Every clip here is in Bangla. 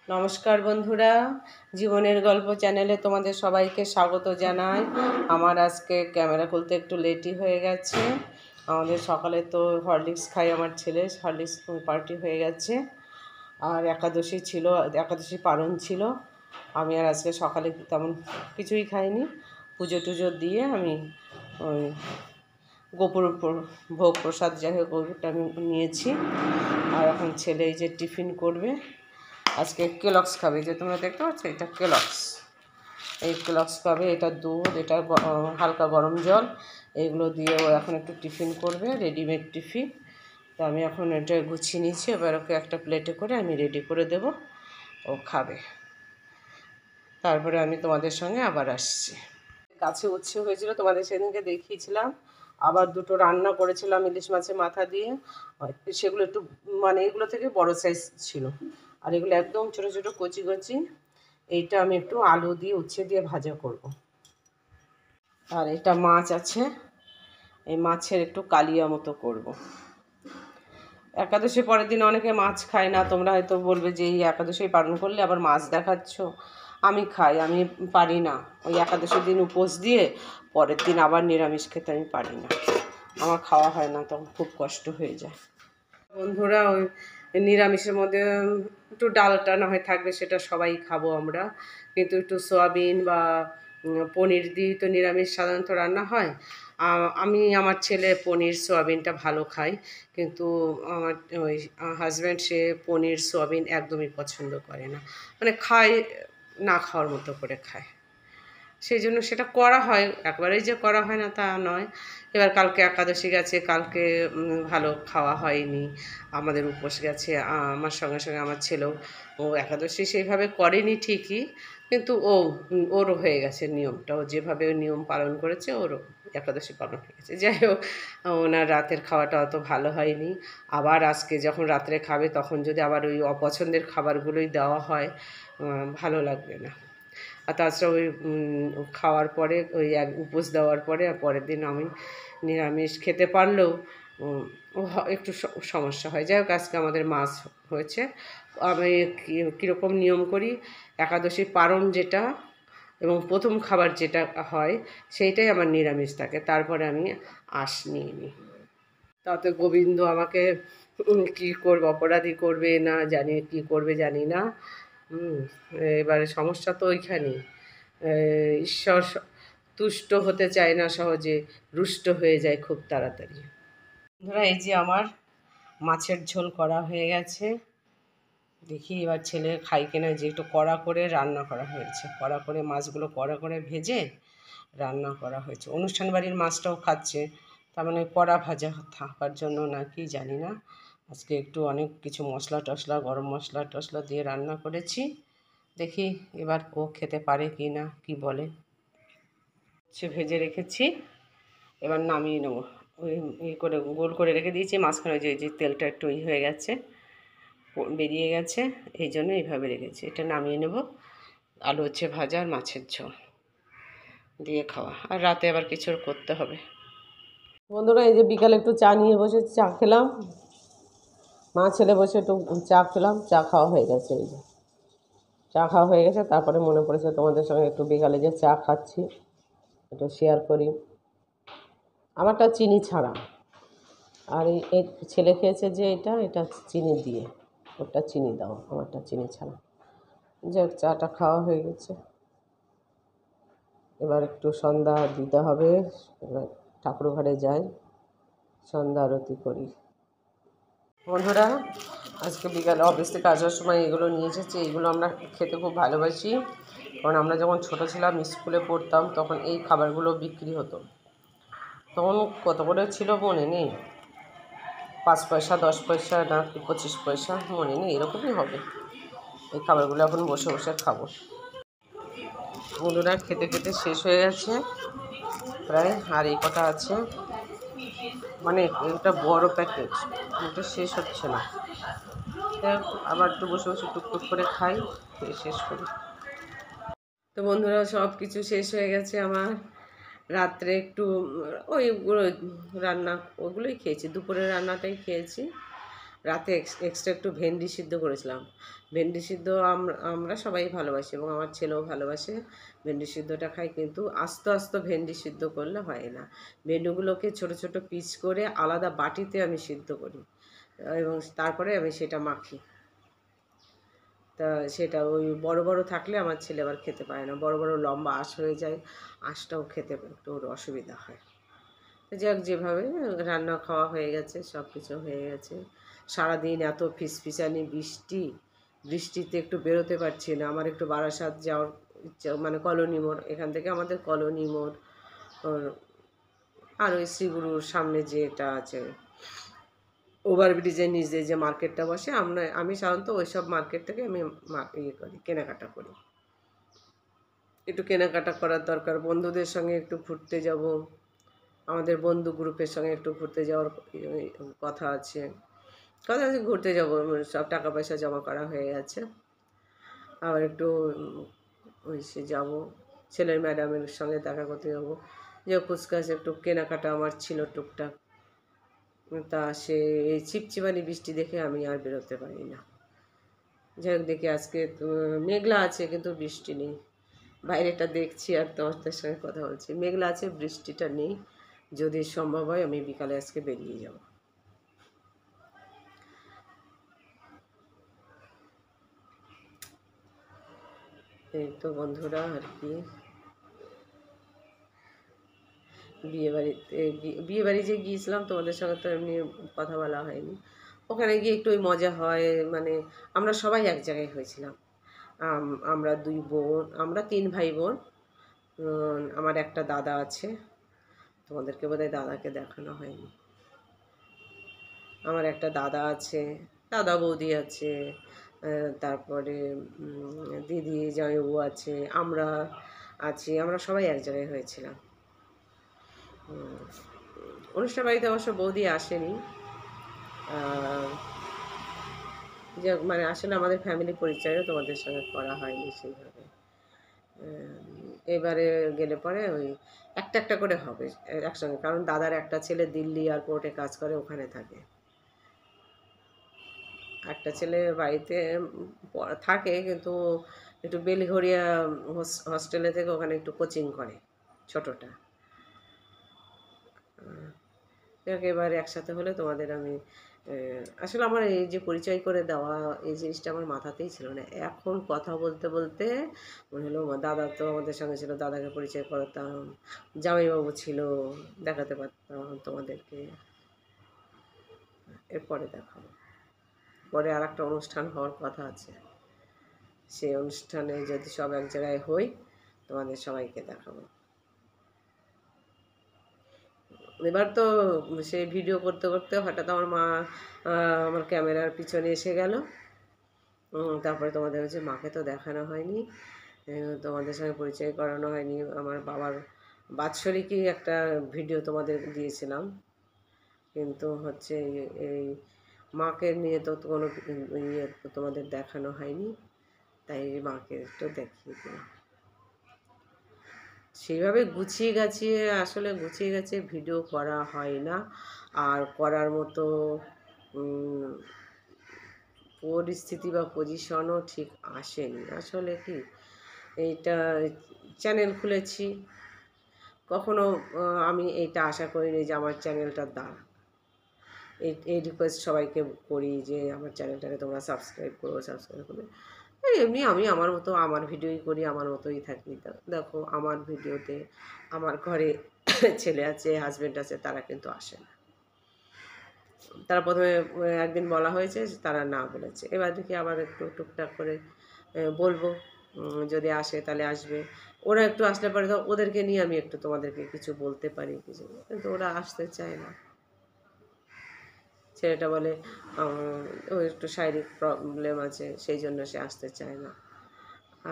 নমস্কার বন্ধুরা, জীবনের গল্প চ্যানেলে তোমাদের সবাইকে স্বাগত জানাই। আমার আজকে ক্যামেরা খুলতে একটু লেটই হয়ে গেছে। আমাদের সকালে তো হরলিক্স খাই, আমার ছেলে হরলিক্স পার্টি হয়ে গেছে। আর একাদশী ছিল, একাদশী পালন ছিল। আমি আর আজকে সকালে তেমন কিছুই খাইনি। পুজো টুজো দিয়ে আমি ওই গোপুর ভোগ প্রসাদ যাই হোক ওটা আমি নিয়েছি। আর এখন ছেলে এই যে টিফিন করবে, আজকে কেলক্স খাবে। যে তোমরা দেখতে পাচ্ছ, এটা কেলক্স। এই কেলক্স খাবে, এটা দুধ, এটা হালকা গরম জল, এইগুলো দিয়ে ও এখন একটু টিফিন করবে, রেডিমেড টিফিন। তো আমি এখন এটা গুছিয়ে নিয়েছি, এবার ওকে একটা প্লেটে করে আমি রেডি করে দেব, ও খাবে। তারপরে আমি তোমাদের সঙ্গে আবার আসছি। গাছে উচ্ছে হয়েছিল, তোমাদের সেদিনকে দেখিয়েছিলাম। আবার দুটো রান্না করেছিলাম ইলিশ মাছের মাথা দিয়ে, সেগুলো একটু মানে এগুলো থেকে বড় সাইজ ছিল। আর এগুলো একদম ছোটো ছোটো কচি কচি। এইটা আমি একটু আলু দিয়ে উচ্ছে দিয়ে ভাজা করব। আর এটা মাছ আছে, এই মাছের একটু কালিয়া মতো করব। একাদশী পরের দিন অনেকে মাছ খায় না, তোমরা হয়তো বলবে যে এই একাদশী পালন করলে আবার মাছ দেখাচ্ছ। আমি খাই, আমি পারি না। ওই একাদশীর দিন উপোস দিয়ে পরের দিন আবার নিরামিষ খেতে আমি পারি না, আমার খাওয়া হয় না, তখন খুব কষ্ট হয়ে যায়। বন্ধুরা, ওই নিরামিষের মধ্যে একটু ডালটা না হয় থাকবে, সেটা সবাই খাবো আমরা। কিন্তু একটু সয়াবিন বা পনির দিয়ে তো নিরামিষ সাধারণত রান্না হয়। আমি আমার ছেলে পনির সয়াবিনটা ভালো খাই, কিন্তু আমার ওই হাজব্যান্ড সে পনির সয়াবিন একদমই পছন্দ করে না, মানে খায় না, খাওয়ার মতো করে খায়। সেই জন্য সেটা করা হয়, একবারেই যে করা হয় না তা নয়। এবার কালকে একাদশী গেছে, কালকে ভালো খাওয়া হয়নি, আমাদের উপোস গেছে। আমার সঙ্গে সঙ্গে আমার ছেলেও, ও একাদশী সেইভাবে করেনি ঠিকই, কিন্তু ওরও হয়ে গেছে নিয়মটা, ও যেভাবে নিয়ম পালন করেছে ওরও একাদশী পালন হয়ে গেছে। যাই হোক, ওনার রাতের খাওয়াটা অত ভালো হয়নি। আবার আজকে যখন রাত্রে খাবে তখন যদি আবার ওই অপছন্দের খাবারগুলোই দেওয়া হয়, ভালো লাগবে না। আর তাছাড়া ওই খাওয়ার পরে ওই উপোস দেওয়ার পরে আর পরের দিন আমি নিরামিষ খেতে পারলেও একটু সমস্যা হয়। যাই হোক, আজকে আমাদের মাছ হয়েছে। আমি কীরকম নিয়ম করি, একাদশী পারণ যেটা এবং প্রথম খাবার যেটা হয় সেইটাই আমার নিরামিষ থাকে, তারপরে আমি আঁশ নিয়ে নিই। তাতে গোবিন্দ আমাকে কী করবে, অপরাধী করবে না জানি, কী করবে জানি না। এবারে সমস্যা তো ওইখানেই, ঈশ্বর তুষ্ট হতে চায় না সহজে, রুষ্ট হয়ে যায় খুব তাড়াতাড়ি। ধরো এই যে আমার মাছের ঝোল করা হয়ে গেছে, দেখি এবার ছেলে খাই কিনা। যে একটু কড়া করে রান্না করা হয়েছে, কড়া করে মাছগুলো কড়া করে ভেজে রান্না করা হয়েছে। অনুষ্ঠান বাড়ির মাছটাও খাচ্ছে, তার মানে কড়া ভাজা থাকার জন্য না কি জানি না। আজকে একটু অনেক কিছু মশলা টশলা, গরম মশলা টশলা দিয়ে রান্না করেছি। দেখি এবার ও খেতে পারে কি না, কি বলে। সে ভেজে রেখেছি, এবার নামিয়ে নেবো। ওই করে গোল করে রেখে দিয়েছি, মাঝখানে যে তেলটা একটু হয়ে গেছে, বেরিয়ে গেছে, এই জন্য এইভাবে রেখেছি। এটা নামিয়ে নেব। আলু হচ্ছে ভাজা আর মাছের ঝোল দিয়ে খাওয়া, আর রাতে আবার কিছু করতে হবে। বন্ধুরা, এই যে বিকালে একটু চা নিয়ে বসে চা খেলাম, মা ছেলে বসে একটু চা খেলাম, চা খাওয়া হয়ে গেছে। এই যে চা খাওয়া হয়ে গেছে, তারপরে মনে পড়েছে তোমাদের সঙ্গে একটু বিকালে যে চা খাচ্ছি একটু শেয়ার করি। আমারটা চিনি ছাড়া, আর এই ছেলে খেয়েছে যে এটা চিনি দিয়ে, ওটা চিনি দাও, আমারটা চিনি ছাড়া। যে চাটা খাওয়া হয়ে গেছে, এবার একটু সন্ধ্যা দিতে হবে। এবার ঠাকুর ঘরে যাই, সন্ধ্যা আরতি করি। বন্ধুরা, আজকে বিকালে অফিস থেকে আসার সময় এগুলো নিয়ে এসেছি। এগুলো আমরা খেতে খুব ভালোবাসি, কারণ আমরা যখন ছোটো ছিলাম, স্কুলে পড়তাম, তখন এই খাবারগুলো বিক্রি হতো। তখন কত করে ছিল মনে নেই, 5 পয়সা, 10 পয়সা না 25 পয়সা, মনে নেই, এরকমই হবে। এই খাবারগুলো এখন বসে বসে খাবো। বন্ধুরা, খেতে খেতে শেষ হয়ে গেছে প্রায়, আর এই কটা আছে, মানে এটা বড় প্যাকেট, এটা শেষ হচ্ছে না। আবার একটু বসে বসে টুকটুক করে খাই, শেষ করি। তো বন্ধুরা, সব কিছু শেষ হয়ে গেছে আমার। রাত্রে একটু ওইগুলো রান্না, ওগুলোই খেয়েছি, দুপুরের রান্নাটাই খেয়েছি। রাতে এক্সট্রা একটু ভেন্ডি সিদ্ধ করেছিলাম। ভেন্ডি সিদ্ধ আমরা সবাই ভালোবাসি এবং আমার ছেলেও ভালোবাসে। ভেন্ডি সিদ্ধটা খাই, কিন্তু আস্ত আস্ত ভেন্ডি সিদ্ধ করলে হয় না। ভেন্ডিগুলোকে ছোট ছোট পিস করে আলাদা বাটিতে আমি সিদ্ধ করি এবং তারপরে আমি সেটা মাখি। তা সেটা ওই বড় বড় থাকলে আমার ছেলে আবার খেতে পারে না, বড় বড় লম্বা আঁশ হয়ে যায়, আঁশটাও খেতে একটু ওর অসুবিধা হয়। যাক, যেভাবে রান্না খাওয়া হয়ে গেছে, সব কিছু হয়ে গেছে। সারাদিন এত ফিসফিসানি বৃষ্টি, বৃষ্টিতে একটু বেরোতে পারছি না। আমার একটু বারাসাত যাওয়ার ইচ্ছা, মানে কলোনি মোড়, এখান থেকে আমাদের কলোনি মোড় আর ওই শ্রীগুরুর সামনে যেটা আছে ওভারব্রিজের নিচে যে মার্কেটটা বসে, আমি সাধারণত ওই সব মার্কেট থেকে আমি ইয়ে করি, কেনাকাটা করি। একটু কেনাকাটা করার দরকার, বন্ধুদের সঙ্গে একটু ঘুরতে যাব, আমাদের বন্ধু গ্রুপের সঙ্গে একটু ঘুরতে যাওয়ার কথা আছে। ঘুরতে যাব, সব টাকা পয়সা জমা করা হয়ে গেছে। আবার একটু ওই সে যাবো, ছেলের ম্যাডামের সঙ্গে দেখা করতে যাবো, যে কুচকাচ একটু কেনাকাটা আমার ছিল টুকটাক। তা সে এই চিপচিপানি বৃষ্টি দেখে আমি আর বেরোতে পারি না। যাই হোক, দেখি আজকে মেঘলা আছে কিন্তু বৃষ্টি নেই। বাইরেটা দেখছি আর তোমাদের সঙ্গে কথা বলছি, মেঘলা আছে, বৃষ্টিটা নেই। যদি সম্ভব হয় আমি বিকালে আজকে বেরিয়ে যাব। এই তো বন্ধুরা, আর কি বিয়েবাড়ি যে গিয়েছিলাম তোমাদের সঙ্গে তো এমনি কথা বলা হয়নি। ওখানে গিয়ে একটু ওই মজা হয়, মানে আমরা সবাই এক জায়গায় হয়েছিলাম। আমরা 2 বোন, আমরা 3 ভাই বোন। আমার একটা দাদা আছে, তোমাদেরকে বোধহয় দাদাকে দেখানো হয়নি। আমার একটা দাদা আছে, দাদা বৌদি আছে, তারপরে দিদি জামাইবাবু আছে, আমরা আছি, আমরা সবাই এক জায়গায় হয়েছিলাম। অনুষ্ঠান বাড়িতে অবশ্য বৌদি আসেনি, যে মানে আসলে আমাদের ফ্যামিলি পরিচয়ও তোমাদের সঙ্গে করা হয়নি সেইভাবে। এবারে গেলে পরে ওই একটা একটা করে হবে একসঙ্গে, কারণ দাদার একটা ছেলে দিল্লি এয়ারপোর্টে কাজ করে, ওখানে থাকে। একটা ছেলে বাড়িতে থাকে, কিন্তু একটু বেলঘরিয়া হস্টেলে থেকে ওখানে একটু কোচিং করে, ছোটোটা। একেবারে একসাথে হলে তোমাদের আমি আসলে আমার এই যে পরিচয় করে দেওয়া, এই জিনিসটা আমার মাথাতেই ছিল না। এখন কথা বলতে বলতে মনে হলো দাদা তো আমাদের সঙ্গে ছিল, দাদাকে পরিচয় করাতাম, জামাইবাবু ছিল, দেখাতে পারতাম তোমাদেরকে। এরপরে দেখাবো, পরে আর একটা অনুষ্ঠান হওয়ার কথা আছে, সেই অনুষ্ঠানে যদি সব এক জায়গায় হই তোমাদের সবাইকে দেখাবো। এবার তো সেই ভিডিও করতে করতে হঠাৎ আমার মা আমার ক্যামেরার পিছনে এসে গেল। তারপরে তোমাদের হচ্ছে মাকে তো দেখানো হয়নি, তোমাদের সঙ্গে পরিচয় করানো হয়নি। আমার বাবার বাৎসরিকই একটা ভিডিও তোমাদের দিয়েছিলাম, কিন্তু হচ্ছে এই মাকে নিয়ে তো কোনো ইয়ে তোমাদের দেখানো হয়নি, তাই মাকে একটু দেখিয়ে দিলাম। সেইভাবে গুছিয়ে গাছিয়ে, আসলে গুছিয়ে গাছিয়ে ভিডিও করা হয় না, আর করার মতো পরিস্থিতি বা পজিশনও ঠিক আসেনি। আসলে কি, এইটা চ্যানেল খুলেছি, কখনো আমি এইটা আশা করিনি যে আমার চ্যানেলটার দ্বারা এই রিকোয়েস্ট সবাইকে করি যে আমার চ্যানেলটাকে তোমরা সাবস্ক্রাইব করবে। এমনি আমি আমার মতো আমার ভিডিওই করি, আমার মতোই থাকি। দেখো, আমার ভিডিওতে আমার ঘরে ছেলে আছে, হাজব্যান্ড আছে, তারা কিন্তু আসে না। তারা প্রথমে একদিন বলা হয়েছে, তারা না বলেছে। এবার দেখি আবার একটু টুকটাক করে বলবো, যদি আসে তাহলে আসবে। ওরা একটু আসলে পরে তো ওদেরকে নিয়ে আমি একটু তোমাদেরকে কিছু বলতে পারি কিছু, কিন্তু ওরা আসতে চায় না। ছেলেটা বলে ওর একটু শারীরিক প্রবলেম আছে, সেই জন্য সে আসতে চায় না।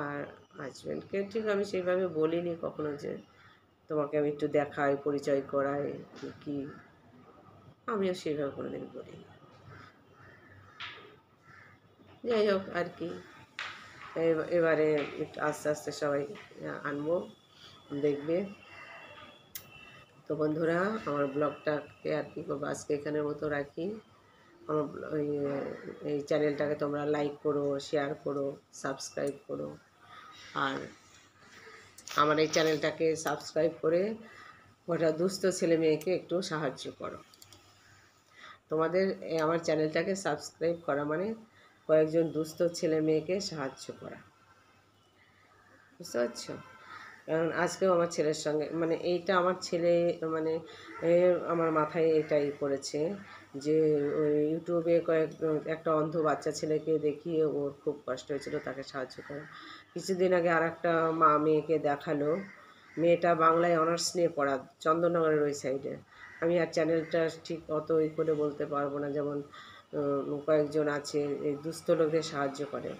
আর হাজব্যান্ডকে ঠিক আমি সেইভাবে বলিনি কখনো যে তোমাকে আমি একটু দেখাই, পরিচয় করাই কি, আমিও সেইভাবে কোনোদিন বলিনি। যাই হোক, আর কি, এবারে একটু আস্তে আস্তে সবাই আনবো, দেখবে। তো বন্ধুরা, আমার ব্লগটাকে আর কি করবো, আজকে এখানের মতো রাখি। আমার এই চ্যানেলটাকে তোমরা লাইক করো, শেয়ার করো, সাবস্ক্রাইব করো। আর আমার এই চ্যানেলটাকে সাবস্ক্রাইব করে ওটা দুস্থ ছেলে মেয়েকে একটু সাহায্য করো। তোমাদের আমার চ্যানেলটাকে সাবস্ক্রাইব করা মানে কয়েকজন দুস্থ ছেলে মেয়েকে সাহায্য করা, বুঝতে পারছো? কারণ আজকেও আমার ছেলের সঙ্গে মানে এইটা আমার ছেলে মানে আমার মাথায় এটাই করেছে যে ওই ইউটিউবে একটা অন্ধ বাচ্চা ছেলেকে দেখিয়ে ওর খুব কষ্ট হয়েছিল, তাকে সাহায্য করা। কিছুদিন আগে আর একটা মা মেয়েকে দেখালো, মেয়েটা বাংলায় অনার্স নিয়ে পড়া, চন্দননগরের ওই সাইডে। আমি আর চ্যানেলটা ঠিক অত করে বলতে পারবো না, যেমন কয়েকজন আছে এই দুস্থ লোকদের সাহায্য করে,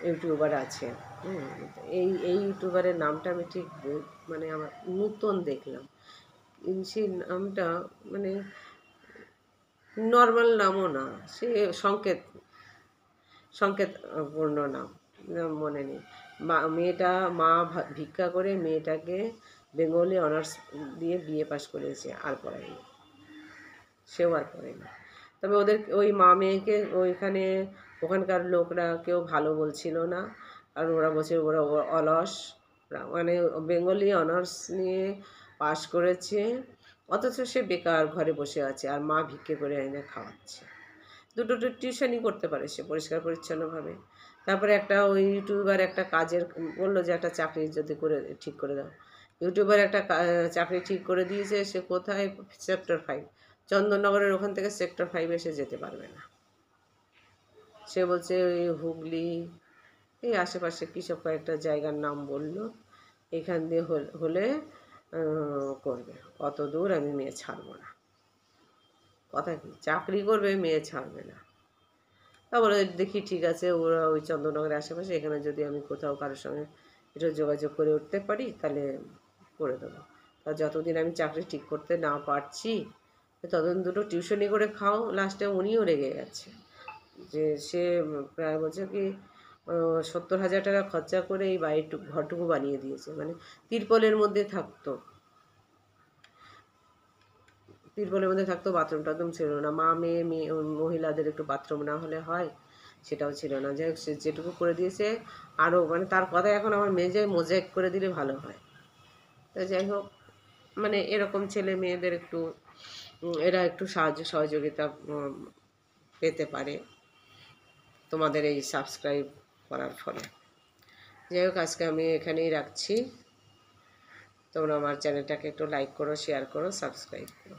ইউটিউবার আছে। এই ইউটিউবারের নামটা আমি ঠিক মানে আমার নূতন দেখলাম, সেই নামটা মানে নর্মাল নামও না, সে সংকেতপূর্ণ নাম, মনে নেই। মেয়েটা মা ভিক্ষা করে মেয়েটাকে বেঙ্গলি অনার্স দিয়ে বিএ পাশ করেছে, আর পড়ায়নি, সেও আর পড়েনি। তবে ওদের ওই মা মেয়েকে ওইখানে ওখানকার লোকরা কেউ ভালো বলছিল না, কারণ ওরা বলছে ওরা অলস, মানে বেঙ্গলি অনার্স নিয়ে পাশ করেছে অথচ সে বেকার ঘরে বসে আছে, আর মা ভিক্ষে করে এনে খাওয়াচ্ছে। দুটো টিউশনই করতে পারে সে পরিষ্কার পরিচ্ছন্নভাবে। তারপরে একটা ওই ইউটিউবার একটা কাজের বললো যে একটা চাকরি যদি করে ঠিক করে দাও, ইউটিউবার একটা চাকরি ঠিক করে দিয়েছে, সে কোথায়? সেক্টর 5, চন্দননগরের ওখান থেকে সেক্টর 5 এসে যেতে পারবে না। সে বলছে ওই হুগলি এই আশেপাশে কী সব কয়েকটা জায়গার নাম বললো, এখান দিয়ে হলে করবে। অত দূর আমি মেয়ে ছাড়বো না। কথা কি, চাকরি করবে, মেয়ে ছাড়বে না। তারপরে দেখি ঠিক আছে, ওরা ওই চন্দননগরের আশেপাশে, এখানে যদি আমি কোথাও কারোর সঙ্গে একটু যোগাযোগ করে উঠতে পারি তাহলে করে দেবো। তা যতদিন আমি চাকরি ঠিক করতে না পারছি ততদিন দুটো টিউশনি করে খাও। লাস্টে উনিও রেগে গেছে যে সে প্রায় বলছে কি 70,000 টাকা খরচা করে এই ঘরটুকু বানিয়ে দিয়েছে, মানে তিরপলের মধ্যে থাকতো, বাথরুম টাথরুম ছিল না। মা মেয়ে মহিলাদের একটু বাথরুম না হলে হয়, সেটাও ছিল না। যাই হোক সে যেটুকু করে দিয়েছে, আরও মানে তার কথা এখন আমার মেজে মোজাইক করে দিলে ভালো হয়। তো যাই হোক, মানে এরকম ছেলে মেয়েদের একটু এরা একটু সাহায্য সহযোগিতা পেতে পারে তোমাদের এই সাবস্ক্রাইব করার ফলে। যাই হোক, আজকে আমি এখানেই রাখছি। তোমরা আমার চ্যানেলটাকে একটু লাইক করো, শেয়ার করো, সাবস্ক্রাইব করো।